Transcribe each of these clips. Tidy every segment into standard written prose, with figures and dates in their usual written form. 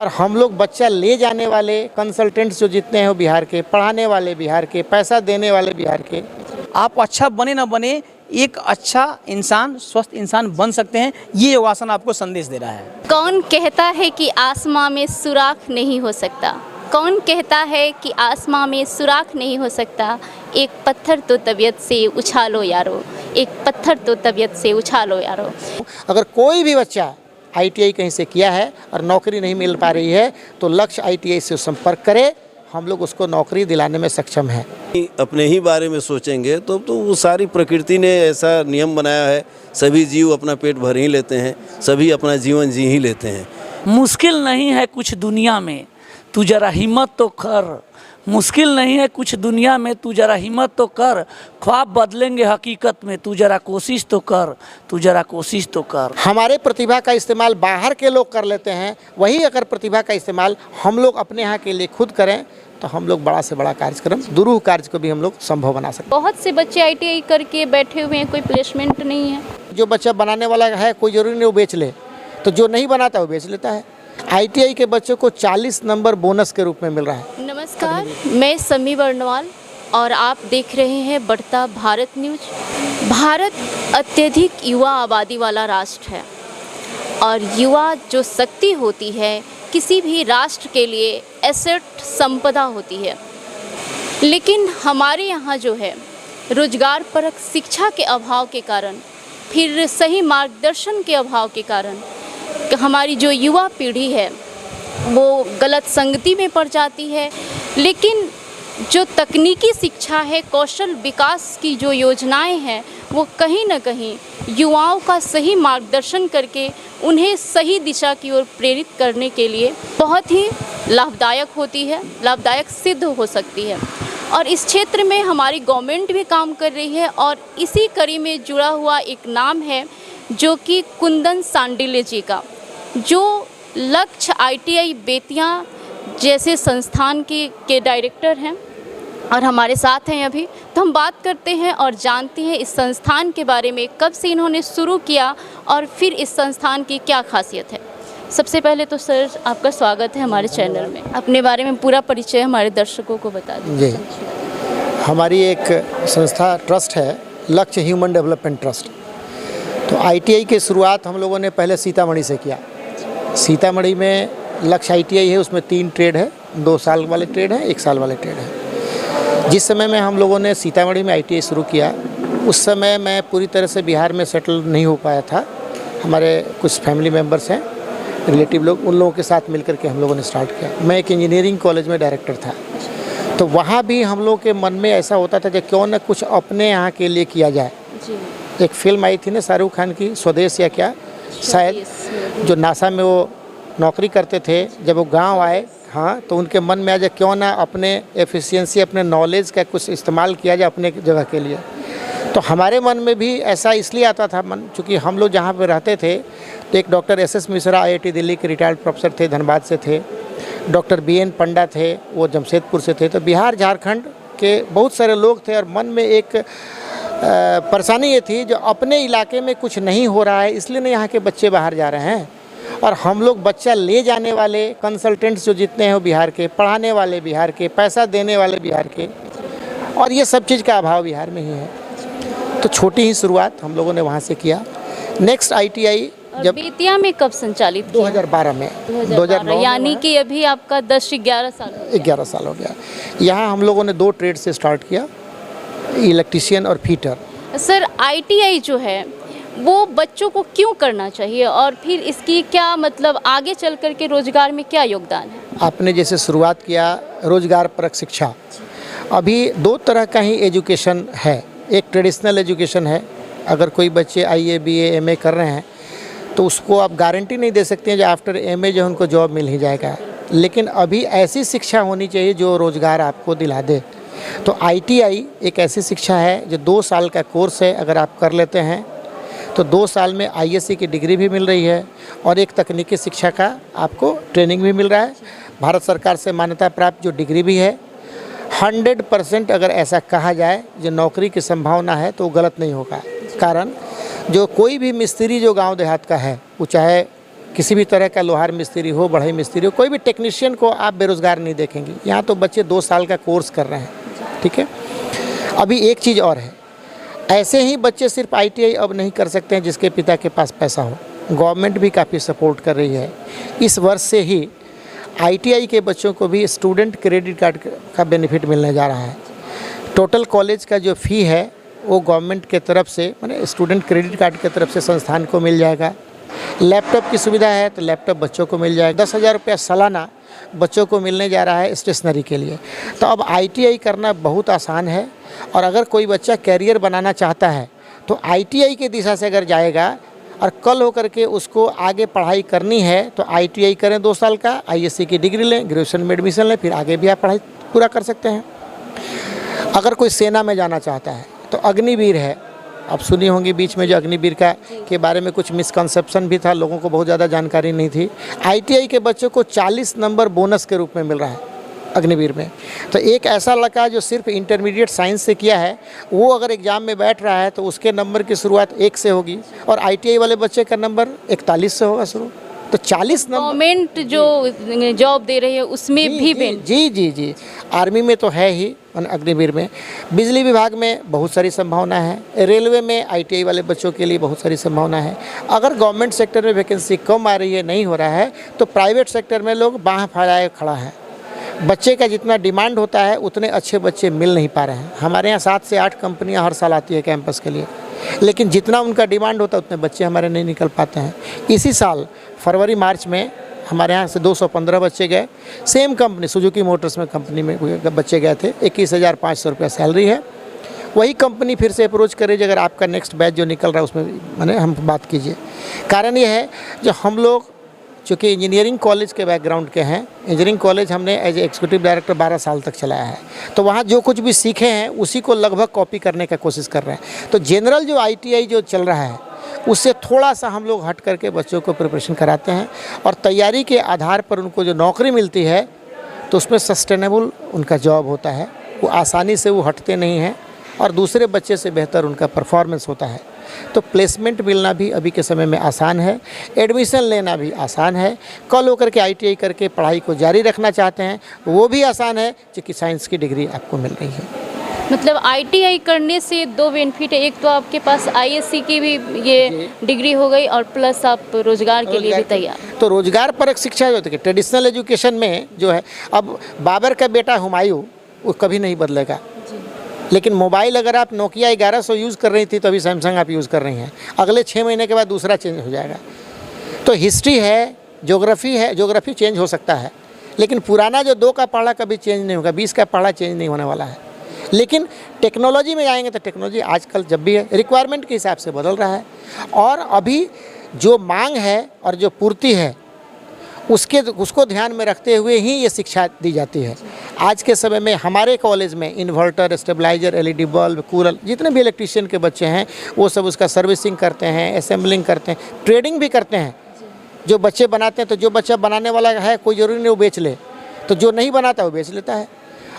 और हम लोग बच्चा ले जाने वाले कंसल्टेंट्स जो जितने हैं वो बिहार के, पढ़ाने वाले बिहार के, पैसा देने वाले बिहार के। आप अच्छा बने ना बने, एक अच्छा इंसान, स्वस्थ इंसान बन सकते हैं, ये योगासन आपको संदेश दे रहा है। कौन कहता है कि आसमां में सुराख नहीं हो सकता? कौन कहता है कि आसमां में सुराख नहीं हो सकता? एक पत्थर तो तबीयत से उछालो यारो, एक पत्थर तो तबीयत से उछालो यारो। अगर कोई भी बच्चा ITI कहीं से किया है और नौकरी नहीं मिल पा रही है तो लक्ष्य ITI से संपर्क करे, हम लोग उसको नौकरी दिलाने में सक्षम हैं। अपने ही बारे में सोचेंगे तो वो सारी प्रकृति ने ऐसा नियम बनाया है, सभी जीव अपना पेट भर ही लेते हैं, सभी अपना जीवन जी ही लेते हैं। मुश्किल नहीं है कुछ दुनिया में, तू जरा हिम्मत तो कर। मुश्किल नहीं है कुछ दुनिया में, तू जरा हिम्मत तो कर। ख्वाब बदलेंगे हकीकत में, तू जरा कोशिश तो कर, तू जरा कोशिश तो कर। हमारे प्रतिभा का इस्तेमाल बाहर के लोग कर लेते हैं, वही अगर प्रतिभा का इस्तेमाल हम लोग अपने यहाँ के लिए खुद करें तो हम लोग बड़ा से बड़ा कार्यक्रम, दुरूह कार्य को भी हम लोग संभव बना सकते हैं। बहुत से बच्चे ITI करके बैठे हुए हैं, कोई प्लेसमेंट नहीं है। जो बच्चा बनाने वाला है कोई ज़रूरी नहीं वो बेच ले, तो जो नहीं बनाता वो बेच लेता है। ITI के बच्चों को 40 नंबर बोनस के रूप में मिल रहा है। नमस्कार, मैं समी वर्णवाल और आप देख रहे हैं बढ़ता भारत न्यूज। भारत अत्यधिक युवा आबादी वाला राष्ट्र है और युवा जो शक्ति होती है किसी भी राष्ट्र के लिए एसेट संपदा होती है। लेकिन हमारे यहाँ जो है रोजगार परक शिक्षा के अभाव के कारण, फिर सही मार्गदर्शन के अभाव के कारण हमारी जो युवा पीढ़ी है वो गलत संगति में पड़ जाती है। लेकिन जो तकनीकी शिक्षा है, कौशल विकास की जो योजनाएं हैं वो कहीं ना कहीं युवाओं का सही मार्गदर्शन करके उन्हें सही दिशा की ओर प्रेरित करने के लिए बहुत ही लाभदायक होती है, लाभदायक सिद्ध हो सकती है। और इस क्षेत्र में हमारी गवर्नमेंट भी काम कर रही है और इसी कड़ी में जुड़ा हुआ एक नाम है जो कि कुंदन सांडिल्य जी का, जो लक्ष्य ITI बेतिया जैसे संस्थान के डायरेक्टर हैं और हमारे साथ हैं अभी। तो हम बात करते हैं और जानते हैं इस संस्थान के बारे में, कब से इन्होंने शुरू किया और फिर इस संस्थान की क्या खासियत है। सबसे पहले तो सर आपका स्वागत है हमारे चैनल में। अपने बारे में पूरा परिचय हमारे दर्शकों को बता दीजिए। जी, हमारी एक संस्था ट्रस्ट है, लक्ष्य ह्यूमन डेवलपमेंट ट्रस्ट। तो ITI की शुरुआत हम लोगों ने पहले सीतामढ़ी से किया। सीतामढ़ी में लक्ष्य ITI है, उसमें 3 ट्रेड है, 2 साल वाले ट्रेड है, 1 साल वाले ट्रेड है। जिस समय में हम लोगों ने सीतामढ़ी में ITI शुरू किया उस समय मैं पूरी तरह से बिहार में सेटल नहीं हो पाया था। हमारे कुछ फैमिली मेम्बर्स हैं, रिलेटिव लोग, उन लोगों के साथ मिलकर के हम लोगों ने स्टार्ट किया। मैं एक इंजीनियरिंग कॉलेज में डायरेक्टर था, तो वहाँ भी हम लोग के मन में ऐसा होता था कि क्यों न कुछ अपने यहाँ के लिए किया जाए। एक फिल्म आई थी ना शाहरुख खान की, स्वदेश या क्या शायद, जो नासा में वो नौकरी करते थे, जब वो गांव आए, हाँ, तो उनके मन में आ जाए क्यों ना अपने एफिशिएंसी, अपने नॉलेज का कुछ इस्तेमाल किया जाए अपने जगह के लिए। तो हमारे मन में भी ऐसा इसलिए आता था मन, चूँकि हम लोग जहाँ पे रहते थे तो एक doctor SS Mishra IIT Delhi के रिटायर्ड प्रोफेसर थे, धनबाद से थे। डॉक्टर BN पंडा थे, वो जमशेदपुर से थे। तो बिहार झारखंड के बहुत सारे लोग थे और मन में एक परेशानी ये थी जो अपने इलाके में कुछ नहीं हो रहा है, इसलिए नहीं यहाँ के बच्चे बाहर जा रहे हैं। और हम लोग बच्चा ले जाने वाले कंसल्टेंट्स जो जितने हैं वो बिहार के, पढ़ाने वाले बिहार के, पैसा देने वाले बिहार के, और ये सब चीज़ का अभाव बिहार में ही है। तो छोटी ही शुरुआत हम लोगों ने वहाँ से किया। नेक्स्ट ITI जब बेतिया में कब संचालित किया? 2012 में, 2009, यानी कि अभी आपका 10-11 साल 11 साल हो गया। यहाँ हम लोगों ने 2 ट्रेड से स्टार्ट किया, इलेक्ट्रीशियन और फीटर। सर ITI जो है वो बच्चों को क्यों करना चाहिए और फिर इसकी क्या मतलब आगे चल कर के रोजगार में क्या योगदान है? आपने जैसे शुरुआत किया रोजगार परक शिक्षा, अभी 2 तरह का ही एजुकेशन है। एक ट्रेडिशनल एजुकेशन है, अगर कोई बच्चे IA BA MA कर रहे हैं तो उसको आप गारंटी नहीं दे सकते हैं जो आफ्टर MA जो उनको जॉब मिल ही जाएगा। लेकिन अभी ऐसी शिक्षा होनी चाहिए जो रोज़गार आपको दिला दे। तो ITI एक ऐसी शिक्षा है जो 2 साल का कोर्स है, अगर आप कर लेते हैं तो 2 साल में ISC की डिग्री भी मिल रही है और एक तकनीकी शिक्षा का आपको ट्रेनिंग भी मिल रहा है। भारत सरकार से मान्यता प्राप्त जो डिग्री भी है। 100% अगर ऐसा कहा जाए जो नौकरी की संभावना है तो गलत नहीं होगा। कारण जो कोई भी मिस्त्री जो गांव देहात का है, वो चाहे किसी भी तरह का लोहार मिस्त्री हो, बढ़ई मिस्त्री हो, कोई भी टेक्नीशियन को आप बेरोज़गार नहीं देखेंगे। यहाँ तो बच्चे 2 साल का कोर्स कर रहे हैं, ठीक है। अभी एक चीज़ और है, ऐसे ही बच्चे सिर्फ ITI अब नहीं कर सकते हैं जिसके पिता के पास पैसा हो। गवर्नमेंट भी काफ़ी सपोर्ट कर रही है। इस वर्ष से ही ITI के बच्चों को भी स्टूडेंट क्रेडिट कार्ड का बेनिफिट मिलने जा रहा है। टोटल कॉलेज का जो फ़ी है वो गवर्नमेंट के तरफ से, माने स्टूडेंट क्रेडिट कार्ड के तरफ से संस्थान को मिल जाएगा। लैपटॉप की सुविधा है तो लैपटॉप बच्चों को मिल जाएगा। 10,000 रुपया सालाना बच्चों को मिलने जा रहा है स्टेशनरी के लिए। तो अब ITI करना बहुत आसान है, और अगर कोई बच्चा कैरियर बनाना चाहता है तो ITI की दिशा से अगर जाएगा और कल होकर के उसको आगे पढ़ाई करनी है तो ITI करें 2 साल का, ISC की डिग्री लें, ग्रेजुएशन में एडमिशन लें, फिर आगे भी आप पढ़ाई पूरा कर सकते हैं। अगर कोई सेना में जाना चाहता है तो अग्निवीर है, आप सुनी होंगी बीच में जो अग्निवीर के बारे में कुछ मिसकंसेप्शन भी था, लोगों को बहुत ज़्यादा जानकारी नहीं थी। ITI के बच्चों को 40 नंबर बोनस के रूप में मिल रहा है अग्निवीर में। तो एक ऐसा लड़का जो सिर्फ इंटरमीडिएट साइंस से किया है, वो अगर एग्ज़ाम में बैठ रहा है तो उसके नंबर की शुरुआत 1 से होगी, और ITI वाले बच्चे का नंबर 41 से होगा शुरू। तो 40 नंबर गवर्नमेंट जो जॉब दे रही है उसमें भी जी आर्मी में तो है ही, अग्निवीर में, बिजली विभाग में बहुत सारी संभावना है, रेलवे में ITI वाले बच्चों के लिए बहुत सारी संभावना है। अगर गवर्नमेंट सेक्टर में वैकेंसी कम आ रही है, नहीं हो रहा है, तो प्राइवेट सेक्टर में लोग बाँह फैलाए खड़ा है। बच्चे का जितना डिमांड होता है उतने अच्छे बच्चे मिल नहीं पा रहे हैं। हमारे यहाँ 7 से 8 कंपनियाँ हर साल आती है कैंपस के लिए, लेकिन जितना उनका डिमांड होता है उतने बच्चे हमारे नहीं निकल पाते हैं। इसी साल फरवरी मार्च में हमारे यहाँ से 215 बच्चे गए, सेम कंपनी सुजुकी मोटर्स में कंपनी में बच्चे गए थे। 21,500 रुपया सैलरी है। वही कंपनी फिर से अप्रोच करे अगर आपका नेक्स्ट बैच जो निकल रहा है उसमें माने हम बात कीजिए। कारण ये है जो हम लोग चूँकि इंजीनियरिंग कॉलेज के बैकग्राउंड के हैं, इंजीनियरिंग कॉलेज हमने एज एग्जीक्यूटिव डायरेक्टर 12 साल तक चलाया है, तो वहाँ जो कुछ भी सीखे हैं उसी को लगभग कॉपी करने का कोशिश कर रहे हैं। तो जनरल जो ITI जो चल रहा है उससे थोड़ा सा हम लोग हट करके बच्चों को प्रिपरेशन कराते हैं, और तैयारी के आधार पर उनको जो नौकरी मिलती है तो उसमें सस्टेनेबल उनका जॉब होता है। वो आसानी से वो हटते नहीं हैं और दूसरे बच्चे से बेहतर उनका परफॉर्मेंस होता है। तो प्लेसमेंट मिलना भी अभी के समय में आसान है, एडमिशन लेना भी आसान है। कल होकर के ITI करके पढ़ाई को जारी रखना चाहते हैं वो भी आसान है, क्योंकि साइंस की डिग्री आपको मिल रही है। मतलब ITI करने से 2 बेनिफिट है, एक तो आपके पास ISC की भी ये डिग्री हो गई, और प्लस आप रोजगार के लिए भी तैयार। तो रोजगार परक शिक्षा जो होती है ट्रेडिशनल एजुकेशन में जो है, अब बाबर का बेटा हुमायूं वो कभी नहीं बदलेगा, लेकिन मोबाइल अगर आप नोकिया 1100 यूज़ कर रही थी तो अभी सैमसंग आप यूज़ कर रही हैं, अगले 6 महीने के बाद दूसरा चेंज हो जाएगा। तो हिस्ट्री है, ज्योग्राफी चेंज हो सकता है, लेकिन पुराना जो 2 का पढ़ा कभी चेंज नहीं होगा, 20 का पढ़ा चेंज नहीं होने वाला है। लेकिन टेक्नोलॉजी में जाएंगे तो टेक्नोलॉजी आजकल जब भी है रिक्वायरमेंट के हिसाब से बदल रहा है, और अभी जो मांग है और जो पूर्ति है उसको ध्यान में रखते हुए ही ये शिक्षा दी जाती है। आज के समय में हमारे कॉलेज में inverter, stabiliser, LED bulb, cooler, जितने भी इलेक्ट्रिशियन के बच्चे हैं वो सब उसका सर्विसिंग करते हैं, असेंबलिंग करते हैं, ट्रेडिंग भी करते हैं। जो बच्चे बनाते हैं तो जो बच्चा बनाने वाला है कोई ज़रूरी नहीं वो बेच ले, तो जो नहीं बनाता वो बेच लेता है।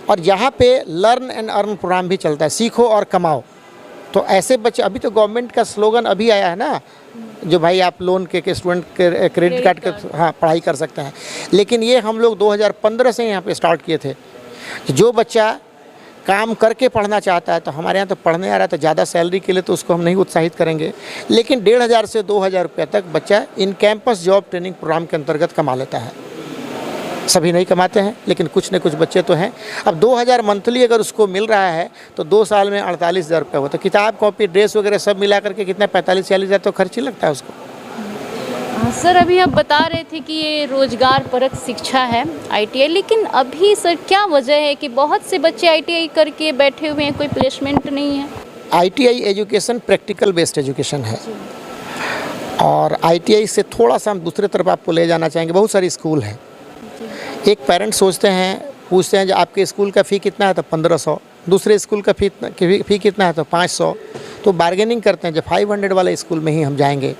और यहाँ पे लर्न एंड अर्न प्रोग्राम भी चलता है, सीखो और कमाओ। तो ऐसे बच्चे, अभी तो गवर्नमेंट का स्लोगन अभी आया है ना, जो भाई आप लोन के स्टूडेंट के क्रेडिट कार्ड के हाँ पढ़ाई कर सकते हैं, लेकिन ये हम लोग 2015 से यहाँ पे स्टार्ट किए थे। जो बच्चा काम करके पढ़ना चाहता है तो हमारे यहाँ तो पढ़ने आ रहा है तो ज़्यादा सैलरी के लिए तो उसको हम नहीं उत्साहित करेंगे, लेकिन 1,500 से 2,000 रुपये तक बच्चा in campus job training programme के अंतर्गत कमा लेता है। सभी नहीं कमाते हैं, लेकिन कुछ न कुछ बच्चे तो हैं। अब 2,000 मंथली अगर उसको मिल रहा है तो 2 साल में 48,000 रुपये होता है। किताब कॉपी ड्रेस वगैरह सब मिला करके कितना 45-46 हज़ार तो खर्च ही लगता है उसको। सर अभी आप बता रहे थे कि ये रोजगार परक शिक्षा है ITI, लेकिन अभी सर क्या वजह है कि बहुत से बच्चे ITI करके बैठे हुए हैं, कोई प्लेसमेंट नहीं है? ITI education practical based education है, और ITI से थोड़ा सा हम दूसरे तरफ आपको ले जाना चाहेंगे। बहुत सारे स्कूल हैं, एक पेरेंट सोचते हैं, पूछते हैं जो आपके स्कूल का फ़ी कितना है तो 1,500, दूसरे स्कूल का फ़ी कितना है तो 500, तो बार्गेनिंग करते हैं जब 500 वाले स्कूल में ही हम जाएंगे।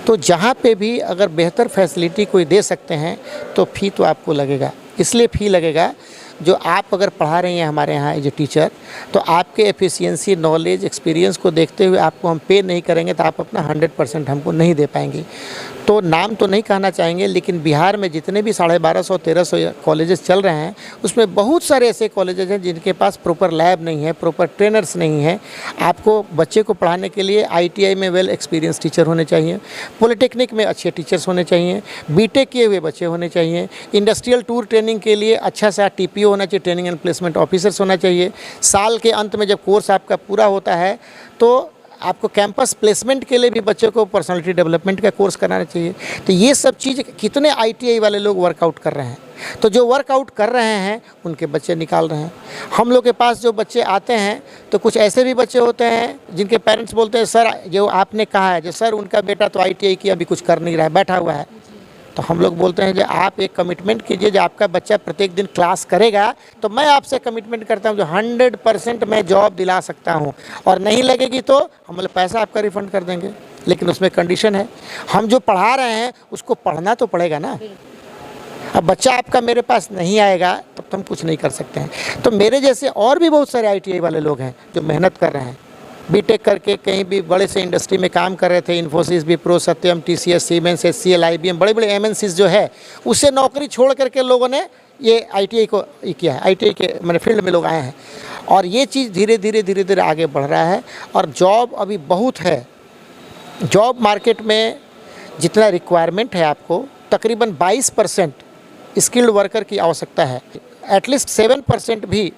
तो जहाँ पे भी अगर बेहतर फैसिलिटी कोई दे सकते हैं तो फ़ी तो आपको लगेगा। इसलिए फ़ी लगेगा जो आप अगर पढ़ा रही हैं हमारे यहाँ एज ए टीचर, तो आपके एफिशिएंसी, नॉलेज, एक्सपीरियंस को देखते हुए आपको हम पे नहीं करेंगे तो आप अपना 100% हमको नहीं दे पाएंगे। तो नाम तो नहीं कहना चाहेंगे, लेकिन बिहार में जितने भी 1250-1300 कॉलेजेस चल रहे हैं, उसमें बहुत सारे ऐसे कॉलेजेस हैं जिनके पास प्रॉपर लैब नहीं है, प्रॉपर ट्रेनर्स नहीं है। आपको बच्चे को पढ़ाने के लिए ITI में वेल एक्सपीरियंस टीचर होने चाहिए, पॉलिटेक्निक में अच्छे टीचर्स होने चाहिए, बीटेक किए हुए बच्चे होने चाहिए, इंडस्ट्रियल टूर ट्रेनिंग के लिए अच्छा सा TPO होना चाहिए, ट्रेनिंग एंड प्लेसमेंट ऑफिसर्स होना चाहिए। साल के अंत में जब कोर्स आपका पूरा होता है तो आपको कैंपस प्लेसमेंट के लिए भी बच्चों को पर्सनालिटी डेवलपमेंट का कोर्स कराना चाहिए। तो ये सब चीज़ कितने ITI वाले लोग वर्कआउट कर रहे हैं, तो जो वर्कआउट कर रहे हैं उनके बच्चे निकाल रहे हैं। हम लोग के पास जो बच्चे आते हैं तो कुछ ऐसे भी बच्चे होते हैं जिनके पेरेंट्स बोलते हैं सर जो आपने कहा है, जो सर उनका बेटा तो ITI की अभी कुछ कर नहीं रहा है, बैठा हुआ है। तो हम लोग बोलते हैं जो आप एक कमिटमेंट कीजिए, जो आपका बच्चा प्रत्येक दिन क्लास करेगा तो मैं आपसे कमिटमेंट करता हूं जो 100% मैं जॉब दिला सकता हूं, और नहीं लगेगी तो हम लोग पैसा आपका रिफ़ंड कर देंगे। लेकिन उसमें कंडीशन है, हम जो पढ़ा रहे हैं उसको पढ़ना तो पड़ेगा ना। अब बच्चा आपका मेरे पास नहीं आएगा तब तो हम कुछ नहीं कर सकते हैं। तो मेरे जैसे और भी बहुत सारे ITI वाले लोग हैं जो मेहनत कर रहे हैं, बीटेक करके कहीं भी बड़े से इंडस्ट्री में काम कर रहे थे, इन्फोसिस, विप्रो, सत्यम, TCS, सीमेंस, HCL, IBM, बड़े बड़े MNCs जो है, उससे नौकरी छोड़ करके लोगों ने ये ITI को किया है। ITI के मैंने फील्ड में लोग आए हैं, और ये चीज़ धीरे धीरे आगे बढ़ रहा है। और जॉब अभी बहुत है, जॉब मार्केट में जितना रिक्वायरमेंट है आपको तकरीबन 22% स्किल्ड वर्कर की आवश्यकता है। एटलीस्ट 7% भी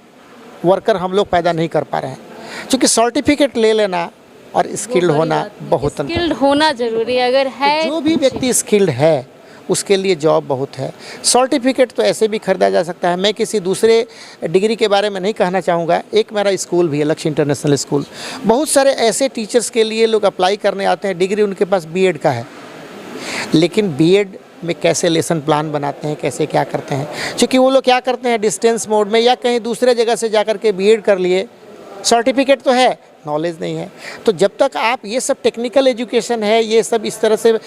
वर्कर हम लोग पैदा नहीं कर पा रहे हैं, क्योंकि सर्टिफिकेट ले लेना और स्किल्ड होना बहुत अंतर। स्किल्ड होना जरूरी है, अगर है जो भी व्यक्ति स्किल्ड है उसके लिए जॉब बहुत है। सर्टिफिकेट तो ऐसे भी खरीदा जा सकता है। मैं किसी दूसरे डिग्री के बारे में नहीं कहना चाहूँगा। एक मेरा स्कूल भी है, लक्ष्य इंटरनेशनल स्कूल। बहुत सारे ऐसे टीचर्स के लिए लोग अप्लाई करने आते हैं, डिग्री उनके पास B.Ed का है, लेकिन B.Ed में कैसे लेसन प्लान बनाते हैं, कैसे क्या करते हैं, क्योंकि वो लोग क्या करते हैं डिस्टेंस मोड में या कहीं दूसरे जगह से जा कर के B.Ed कर लिए, सर्टिफिकेट तो है, नॉलेज नहीं है। तो जब तक आप ये सब टेक्निकल एजुकेशन है, ये सब इस तरह से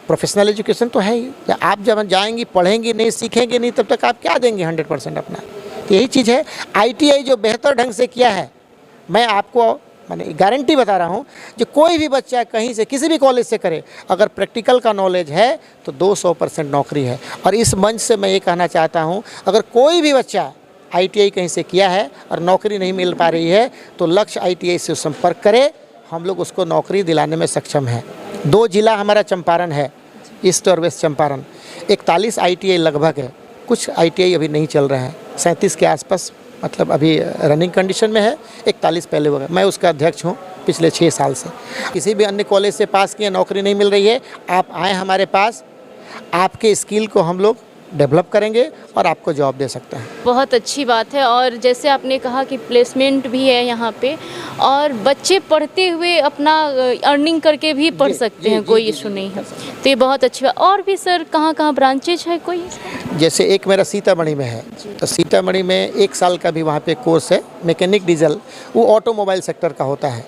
प्रोफेशनल एजुकेशन तो है ही, आप जब जाएंगी पढ़ेंगी नहीं, सीखेंगे नहीं, तब तक आप क्या देंगे 100% अपना। तो यही चीज़ है। ITI जो बेहतर ढंग से किया है, मैं आपको मैंने गारंटी बता रहा हूँ, जो कोई भी बच्चा कहीं से किसी भी कॉलेज से करे, अगर प्रैक्टिकल का नॉलेज है तो 200% नौकरी है। और इस मंच से मैं ये कहना चाहता हूँ, अगर कोई भी बच्चा ITI कहीं से किया है और नौकरी नहीं मिल पा रही है तो लक्ष्य ITI से संपर्क करे, हम लोग उसको नौकरी दिलाने में सक्षम हैं। 2 जिला हमारा चंपारण है, ईस्ट और वेस्ट चंपारण। 41 ITI लगभग है, कुछ ITI अभी नहीं चल रहे हैं, 37 के आसपास मतलब अभी रनिंग कंडीशन में है, 41 पहले हो गए। मैं उसका अध्यक्ष हूँ पिछले 6 साल से। किसी भी अन्य कॉलेज से पास किए, नौकरी नहीं मिल रही है, आप आएँ हमारे पास, आपके स्किल को हम लोग डेवलप करेंगे और आपको जॉब दे सकते हैं। बहुत अच्छी बात है। और जैसे आपने कहा कि प्लेसमेंट भी है यहाँ पे, और बच्चे पढ़ते हुए अपना अर्निंग करके भी पढ़ सकते हैं, कोई इशू नहीं है। तो ये बहुत अच्छी बात। और भी सर कहाँ कहाँ ब्रांचेज है कोई? जैसे एक मेरा सीतामढ़ी में है, तो सीतामढ़ी में 1 साल का भी वहाँ पे कोर्स है, मैकेनिक डीजल, वो ऑटोमोबाइल सेक्टर का होता है।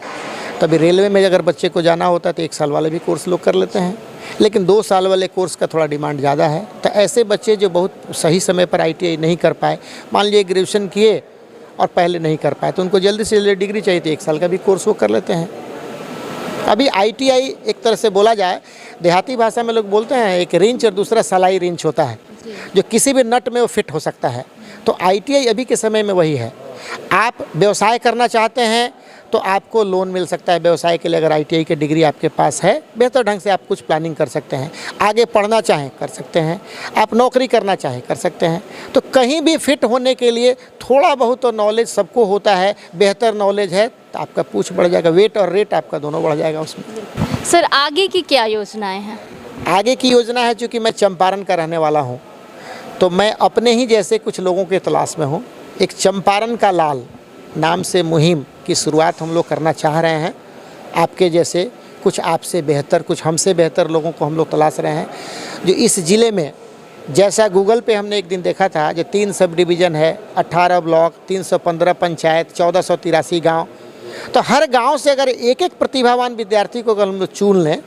तभी रेलवे में अगर बच्चे को जाना होता है तो 1 साल वाले भी कोर्स लोग कर लेते हैं, लेकिन 2 साल वाले कोर्स का थोड़ा डिमांड ज़्यादा है। तो ऐसे बच्चे जो बहुत सही समय पर ITI नहीं कर पाए, मान लीजिए ग्रेजुएशन किए और पहले नहीं कर पाए, तो उनको जल्दी से जल्दी डिग्री चाहिए, तो 1 साल का भी कोर्स वो कर लेते हैं। अभी ITI एक तरह से बोला जाए, देहाती भाषा में लोग बोलते हैं एक रिंच और दूसरा सलाई रिंच होता है, जो किसी भी नट में वो फिट हो सकता है। तो ITI अभी के समय में वही है। आप व्यवसाय करना चाहते हैं तो आपको लोन मिल सकता है व्यवसाय के लिए, अगर ITI की डिग्री आपके पास है, बेहतर ढंग से आप कुछ प्लानिंग कर सकते हैं। आगे पढ़ना चाहें कर सकते हैं, आप नौकरी करना चाहें कर सकते हैं। तो कहीं भी फिट होने के लिए थोड़ा बहुत तो नॉलेज सबको होता है, बेहतर नॉलेज है तो आपका पूछ बढ़ जाएगा, वेट और रेट आपका दोनों बढ़ जाएगा उसमें। सर आगे की क्या योजनाएं हैं? आगे की योजना है, चूँकि मैं चंपारण का रहने वाला हूँ, तो मैं अपने ही जैसे कुछ लोगों के तलाश में हूँ। एक चंपारण का लाल नाम से मुहिम की शुरुआत हम लोग करना चाह रहे हैं। आपके जैसे कुछ आपसे बेहतर, कुछ हमसे बेहतर लोगों को हम लोग तलाश रहे हैं, जो इस ज़िले में, जैसा गूगल पे हमने एक दिन देखा था, जो 3 सब डिवीज़न है, 18 ब्लॉक, 315 पंचायत, 1483 गांव, तो हर गांव से अगर एक एक प्रतिभावान विद्यार्थी को अगर हम लोग चुन लें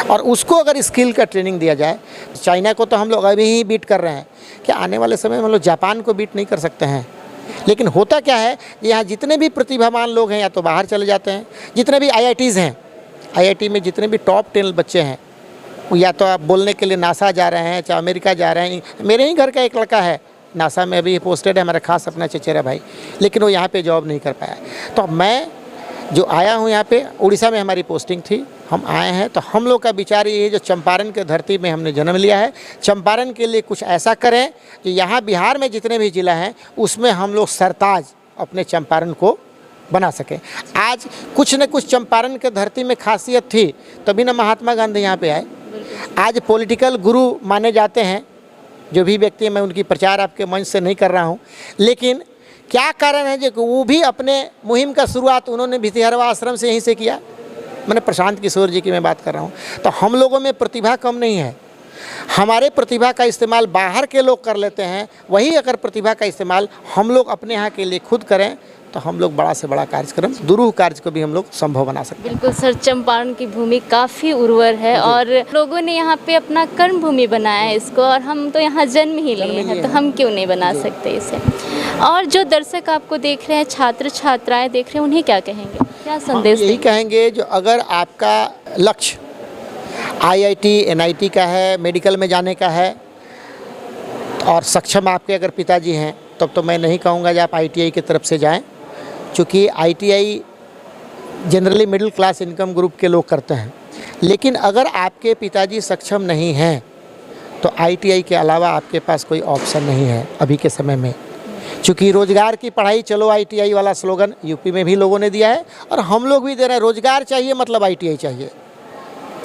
और उसको अगर स्किल का ट्रेनिंग दिया जाए, चाइना को तो हम लोग अभी ही बीट कर रहे हैं, कि आने वाले समय में हम लोग जापान को बीट नहीं कर सकते हैं। लेकिन होता क्या है, यहाँ जितने भी प्रतिभावान लोग हैं या तो बाहर चले जाते हैं, जितने भी IITs हैं, IIT में जितने भी टॉप 10 बच्चे हैं, या तो आप बोलने के लिए नासा जा रहे हैं, चाहे अमेरिका जा रहे हैं। मेरे ही घर का एक लड़का है, नासा में अभी पोस्टेड है, हमारा खास अपना चचेरा भाई, लेकिन वो यहाँ पे जॉब नहीं कर पाया। तो मैं जो आया हूँ यहाँ पे, उड़ीसा में हमारी पोस्टिंग थी, हम आए हैं, तो हम लोग का विचार ये है, जो चंपारण के धरती में हमने जन्म लिया है, चंपारण के लिए कुछ ऐसा करें कि यहाँ बिहार में जितने भी ज़िला हैं उसमें हम लोग सरताज अपने चंपारण को बना सकें। आज कुछ न कुछ चंपारण के धरती में खासियत थी, तभी ना महात्मा गांधी यहाँ पे आए। आज पॉलिटिकल गुरु माने जाते हैं जो भी व्यक्ति, मैं उनकी प्रचार आपके मंच से नहीं कर रहा हूँ, लेकिन क्या कारण है जो वो भी अपने मुहिम का शुरुआत उन्होंने भितिहरवा आश्रम से यहीं से किया। मैंने प्रशांत किशोर जी की मैं बात कर रहा हूँ। तो हम लोगों में प्रतिभा कम नहीं है, हमारे प्रतिभा का इस्तेमाल बाहर के लोग कर लेते हैं, वही अगर प्रतिभा का इस्तेमाल हम लोग अपने यहाँ के लिए खुद करें तो हम लोग बड़ा से बड़ा कार्यक्रम, दुरूह कार्य को भी हम लोग संभव बना सकते हैं। बिल्कुल सर, चंपारण की भूमि काफ़ी उर्वर है और लोगों ने यहाँ पे अपना कर्म भूमि बनाया है इसको, और हम तो यहाँ जन्म ही लिए हैं, तो हम क्यों नहीं बना सकते इसे। और जो दर्शक आपको देख रहे हैं, छात्र छात्राएं देख रहे हैं, उन्हें क्या कहेंगे, क्या संदेश यही कहेंगे, जो अगर आपका लक्ष्य IIT NIT का है, मेडिकल में जाने का है, और सक्षम आपके अगर पिताजी हैं, तब तो मैं नहीं कहूँगा कि आप ITI की तरफ से जाएं, क्योंकि ITI generally middle class income group के लोग करते हैं। लेकिन अगर आपके पिताजी सक्षम नहीं हैं तो ITI के अलावा आपके पास कोई ऑप्शन नहीं है अभी के समय में, क्योंकि रोज़गार की पढ़ाई चलो ITI वाला स्लोगन यूपी में भी लोगों ने दिया है और हम लोग भी दे रहे हैं। रोज़गार चाहिए मतलब ITI चाहिए,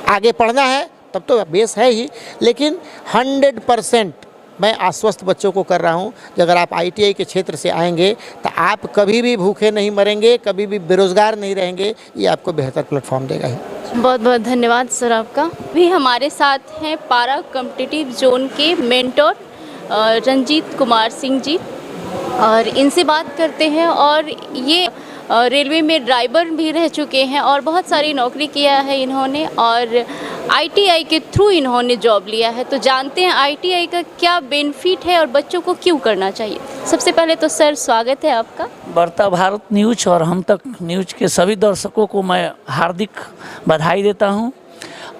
आगे पढ़ना है तब तो बेस है ही। लेकिन 100% मैं आश्वस्त बच्चों को कर रहा हूं कि अगर आप ITI के क्षेत्र से आएंगे तो आप कभी भी भूखे नहीं मरेंगे, कभी भी बेरोज़गार नहीं रहेंगे, ये आपको बेहतर प्लेटफॉर्म देगा ही। बहुत बहुत धन्यवाद सर आपका। भी हमारे साथ हैं पारा कॉम्पिटिटिव जोन के मेंटर रंजीत कुमार सिंह जी, और इनसे बात करते हैं। और ये रेलवे में ड्राइवर भी रह चुके हैं और बहुत सारी नौकरी किया है इन्होंने, और ITI के थ्रू इन्होंने जॉब लिया है। तो जानते हैं ITI का क्या बेनिफिट है और बच्चों को क्यों करना चाहिए। सबसे पहले तो सर स्वागत है आपका। बढ़ता भारत न्यूज और हम तक न्यूज के सभी दर्शकों को मैं हार्दिक बधाई देता हूं।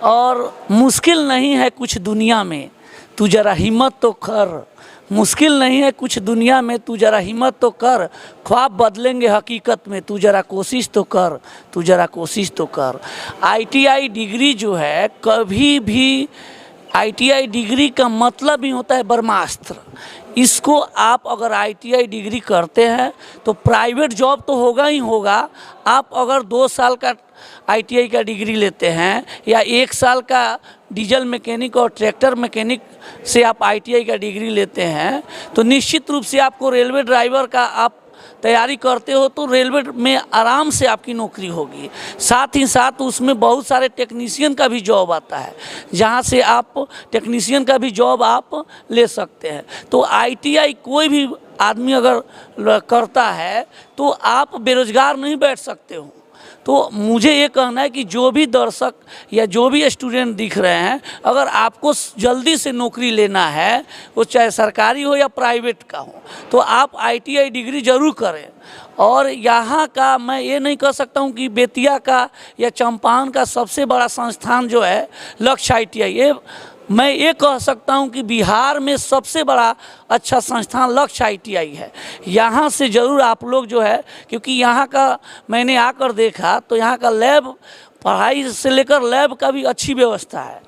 और मुश्किल नहीं है कुछ दुनिया में, तू जरा हिम्मत तो कर। मुश्किल नहीं है कुछ दुनिया में, तू जरा हिम्मत तो कर। ख्वाब बदलेंगे हकीकत में, तू जरा कोशिश तो कर, तू जरा कोशिश तो कर। ITI डिग्री जो है, कभी भी ITI डिग्री का मतलब ही होता है ब्रह्मास्त्र। इसको आप अगर ITI डिग्री करते हैं तो प्राइवेट जॉब तो होगा ही होगा। आप अगर 2 साल का ITI का डिग्री लेते हैं या 1 साल का डीजल मैकेनिक और ट्रैक्टर मैकेनिक से आप ITI का डिग्री लेते हैं तो निश्चित रूप से आपको रेलवे ड्राइवर का आप तैयारी करते हो तो रेलवे में आराम से आपकी नौकरी होगी। साथ ही साथ उसमें बहुत सारे टेक्नीशियन का भी जॉब आता है, जहां से आप टेक्नीशियन का भी जॉब आप ले सकते हैं। तो ITI कोई भी आदमी अगर करता है तो आप बेरोजगार नहीं बैठ सकते हो। तो मुझे ये कहना है कि जो भी दर्शक या जो भी स्टूडेंट दिख रहे हैं, अगर आपको जल्दी से नौकरी लेना है, वो चाहे सरकारी हो या प्राइवेट का हो, तो आप ITI डिग्री ज़रूर करें। और यहाँ का मैं ये नहीं कह सकता हूँ कि बेतिया का या चंपारण का सबसे बड़ा संस्थान जो है लक्ष्य ITI, ये मैं ये कह सकता हूँ कि बिहार में सबसे बड़ा अच्छा संस्थान लक्ष्य ITI है। यहाँ से ज़रूर आप लोग जो है, क्योंकि यहाँ का मैंने आकर देखा तो यहाँ का लैब, पढ़ाई से लेकर लैब का भी अच्छी व्यवस्था है।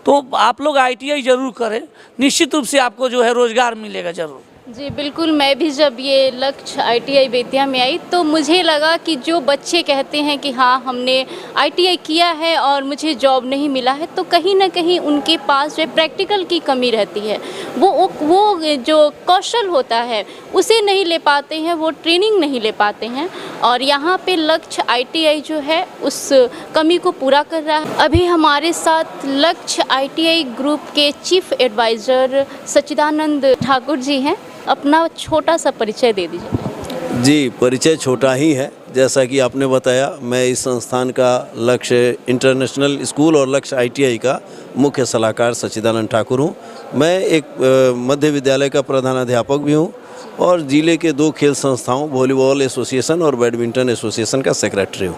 तो आप लोग ITI ज़रूर करें, निश्चित रूप से आपको जो है रोज़गार मिलेगा ज़रूर। जी बिल्कुल, मैं भी जब ये लक्ष्य ITI बेतिया में आई तो मुझे लगा कि जो बच्चे कहते हैं कि हाँ हमने ITI किया है और मुझे जॉब नहीं मिला है, तो कहीं ना कहीं उनके पास जो प्रैक्टिकल की कमी रहती है। वो जो कौशल होता है उसे नहीं ले पाते हैं, वो ट्रेनिंग नहीं ले पाते हैं। और यहाँ पे लक्ष्य ITI जो है उस कमी को पूरा कर रहा है। अभी हमारे साथ लक्ष्य ITI ग्रुप के चीफ एडवाइज़र सच्चिदानंद ठाकुर जी हैं। अपना छोटा सा परिचय दे दीजिए। जी, परिचय छोटा ही है। जैसा कि आपने बताया, मैं इस संस्थान का लक्ष्य इंटरनेशनल स्कूल और लक्ष्य ITI का मुख्य सलाहकार सच्चिदानंद ठाकुर हूँ। मैं एक मध्य विद्यालय का प्रधानाध्यापक भी हूँ और जिले के 2 खेल संस्थाओं वॉलीबॉल एसोसिएशन और बैडमिंटन एसोसिएशन का सेक्रेटरी हूँ।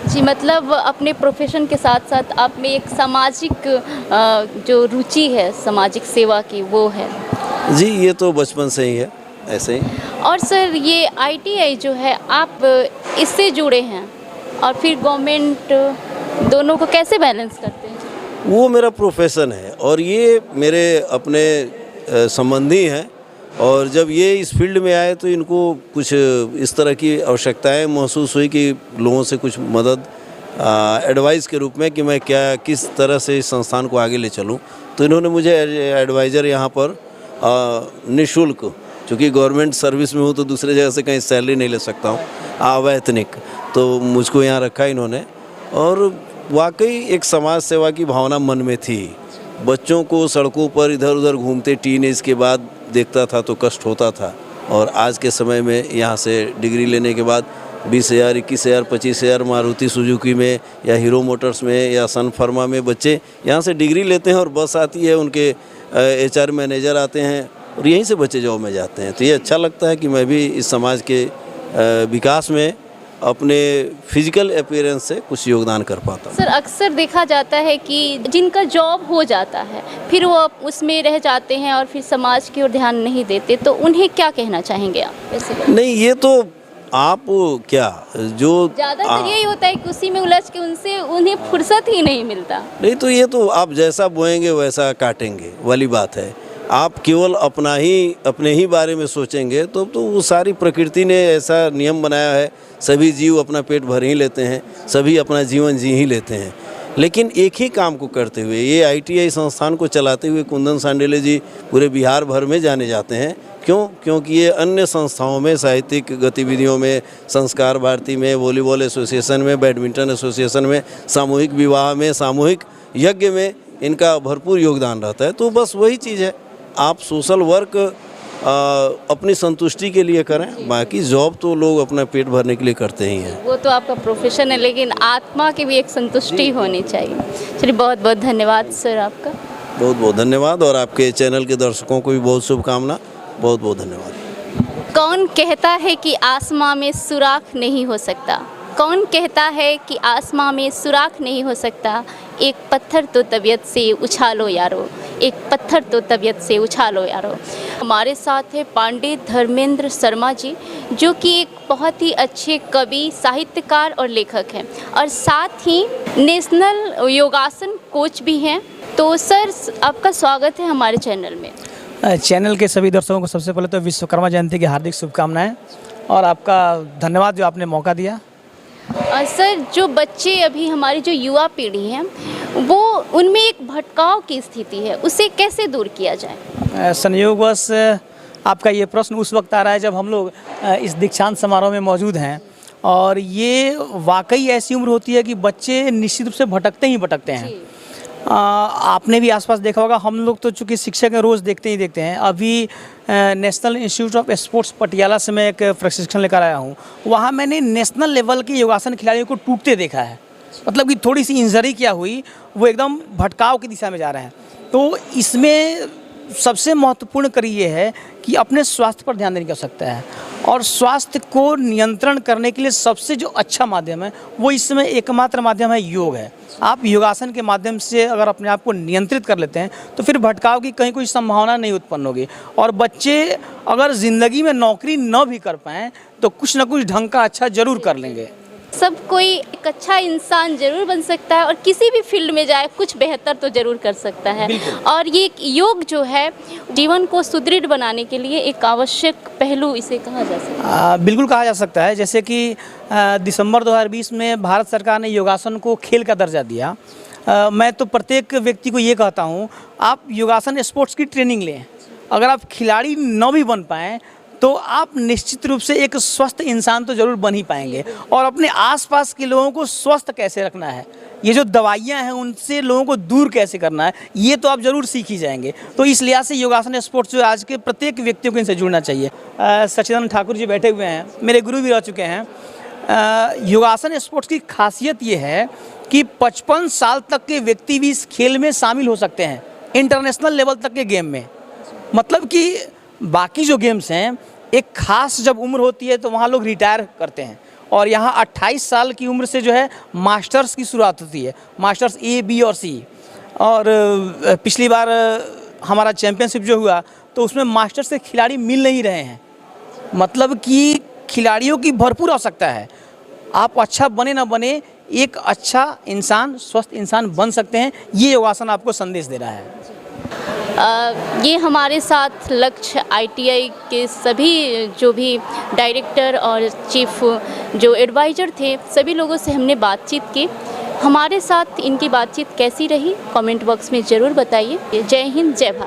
जी, मतलब अपने प्रोफेशन के साथ साथ आप में एक सामाजिक जो रुचि है सामाजिक सेवा की वो है। जी, ये तो बचपन से ही है, ऐसे ही। और सर ये ITI जो है आप इससे जुड़े हैं और फिर गवर्नमेंट, दोनों को कैसे बैलेंस करते हैं? वो मेरा प्रोफेशन है और ये मेरे अपने संबंधी हैं, और जब ये इस फील्ड में आए तो इनको कुछ इस तरह की आवश्यकताएं महसूस हुई कि लोगों से कुछ मदद एडवाइस के रूप में कि मैं किस तरह से इस संस्थान को आगे ले चलूं। तो इन्होंने मुझे एडवाइज़र यहाँ पर निःशुल्क, चूँकि गवर्नमेंट सर्विस में हूँ तो दूसरे जगह से कहीं सैलरी नहीं ले सकता हूँ, अवैतनिक, तो मुझको यहाँ रखा इन्होंने। और वाकई एक समाज सेवा की भावना मन में थी। बच्चों को सड़कों पर इधर उधर घूमते टीनेज के बाद देखता था तो कष्ट होता था, और आज के समय में यहाँ से डिग्री लेने के बाद 20,000, 21,000, 25,000 मारुति सुजुकी में या हीरो मोटर्स में या सन फर्मा में बच्चे यहाँ से डिग्री लेते हैं, और बस आती है, उनके HR मैनेजर आते हैं और यहीं से बच्चे जॉब में जाते हैं। तो ये अच्छा लगता है कि मैं भी इस समाज के विकास में अपने फिजिकल अपीयरेंस से कुछ योगदान कर पाता हूँ। सर अक्सर देखा जाता है कि जिनका जॉब हो जाता है फिर वो उसमें रह जाते हैं और फिर समाज की ओर ध्यान नहीं देते, तो उन्हें क्या कहना चाहेंगे आप ऐसे? नहीं, ये तो आप क्या जो ज़्यादातर यही होता है कि उसी में उलझ के उन्हें फुर्सत ही नहीं मिलता। नहीं, तो ये तो आप जैसा बोएंगे वैसा काटेंगे वाली बात है। आप केवल अपने ही बारे में सोचेंगे तो वो सारी प्रकृति ने ऐसा नियम बनाया है, सभी जीव अपना पेट भर ही लेते हैं, सभी अपना जीवन जी ही लेते हैं। लेकिन एक ही काम को करते हुए ये ITI संस्थान को चलाते हुए कुंदन सांडेले जी पूरे बिहार भर में जाने जाते हैं। क्यों? क्योंकि ये अन्य संस्थाओं में, साहित्यिक गतिविधियों में, संस्कार भारती में, वॉलीबॉल एसोसिएशन में, बैडमिंटन एसोसिएशन में, सामूहिक विवाह में, सामूहिक यज्ञ में इनका भरपूर योगदान रहता है। तो बस वही चीज़ है, आप सोशल वर्क अपनी संतुष्टि के लिए करें, बाकी जॉब तो लोग अपना पेट भरने के लिए करते ही हैं। वो तो आपका प्रोफेशन है, लेकिन आत्मा की भी एक संतुष्टि होनी चाहिए। चलिए, बहुत बहुत धन्यवाद सर आपका। बहुत बहुत धन्यवाद, और आपके चैनल के दर्शकों को भी बहुत शुभकामना। बहुत बहुत धन्यवाद। कौन कहता है कि आसमां में सुराख नहीं हो सकता? कौन कहता है कि आसमां में सुराख नहीं हो सकता? एक पत्थर तो तबीयत से उछालो यारो, एक पत्थर तो तबीयत से उछालो यारो। हमारे साथ है पांडे धर्मेंद्र शर्मा जी, जो कि एक बहुत ही अच्छे कवि, साहित्यकार और लेखक हैं, और साथ ही नेशनल योगासन कोच भी हैं। तो सर आपका स्वागत है हमारे चैनल में। चैनल के सभी दर्शकों को सबसे पहले तो विश्वकर्मा जयंती की हार्दिक शुभकामनाएं, और आपका धन्यवाद जो आपने मौका दिया। सर जो बच्चे अभी हमारी जो युवा पीढ़ी है वो उनमें एक भटकाव की स्थिति है, उसे कैसे दूर किया जाए? संयोगवश आपका ये प्रश्न उस वक्त आ रहा है जब हम लोग इस दीक्षांत समारोह में मौजूद हैं, और ये वाकई ऐसी उम्र होती है कि बच्चे निश्चित रूप से भटकते ही भटकते हैं। आपने भी आसपास देखा होगा, हम लोग तो चूँकि शिक्षक हैं रोज़ देखते ही देखते हैं। अभी national institute of sports Patiala से मैं एक प्रशिक्षण लेकर आया हूँ, वहाँ मैंने नेशनल लेवल के योगासन खिलाड़ियों को टूटते देखा है। मतलब कि थोड़ी सी इंजरी क्या हुई, वो एकदम भटकाव की दिशा में जा रहे हैं। तो इसमें सबसे महत्वपूर्ण कड़ी ये है कि अपने स्वास्थ्य पर ध्यान देने की आवश्यकता है, और स्वास्थ्य को नियंत्रण करने के लिए सबसे जो अच्छा माध्यम है वो इस समय एकमात्र माध्यम है योग है। आप योगासन के माध्यम से अगर अपने आप को नियंत्रित कर लेते हैं तो फिर भटकाव की कहीं कोई संभावना नहीं उत्पन्न होगी। और बच्चे अगर ज़िंदगी में नौकरी न भी कर पाएँ तो कुछ ना कुछ ढंग का अच्छा ज़रूर कर लेंगे। सब कोई एक अच्छा इंसान जरूर बन सकता है, और किसी भी फील्ड में जाए कुछ बेहतर तो जरूर कर सकता है। और ये योग जो है जीवन को सुदृढ़ बनाने के लिए एक आवश्यक पहलू इसे कहा जा सकता है। बिल्कुल कहा जा सकता है। जैसे कि दिसंबर 2020 में भारत सरकार ने योगासन को खेल का दर्जा दिया। मैं तो प्रत्येक व्यक्ति को ये कहता हूँ, आप योगासन स्पोर्ट्स की ट्रेनिंग लें। अगर आप खिलाड़ी न भी बन पाएँ तो आप निश्चित रूप से एक स्वस्थ इंसान तो ज़रूर बन ही पाएंगे। और अपने आसपास के लोगों को स्वस्थ कैसे रखना है ये जो दवाइयाँ हैं उनसे लोगों को दूर कैसे करना है, ये तो आप ज़रूर सीख ही जाएंगे। तो इस लिहाज से योगासन स्पोर्ट्स जो आज के प्रत्येक व्यक्तियों को इनसे जुड़ना चाहिए। सच्चिदानंद ठाकुर जी बैठे हुए हैं, मेरे गुरु भी रह चुके हैं। योगासन स्पोर्ट्स की खासियत ये है कि 55 साल तक के व्यक्ति भी इस खेल में शामिल हो सकते हैं, इंटरनेशनल लेवल तक के गेम में। मतलब कि बाकी जो गेम्स हैं एक खास जब उम्र होती है तो वहाँ लोग रिटायर करते हैं, और यहाँ 28 साल की उम्र से जो है मास्टर्स की शुरुआत होती है, मास्टर्स A, B और C। और पिछली बार हमारा चैम्पियनशिप जो हुआ तो उसमें मास्टर्स के खिलाड़ी मिल नहीं रहे हैं। मतलब कि खिलाड़ियों की भरपूर आवश्यकता है। आप अच्छा बने ना बने, एक अच्छा इंसान, स्वस्थ इंसान बन सकते हैं, ये योगासन आपको संदेश दे रहा है। ये हमारे साथ लक्ष्य ITI के सभी जो भी डायरेक्टर और चीफ जो एडवाइज़र थे, सभी लोगों से हमने बातचीत की। हमारे साथ इनकी बातचीत कैसी रही कमेंट बॉक्स में ज़रूर बताइए। जय हिंद, जय भारत।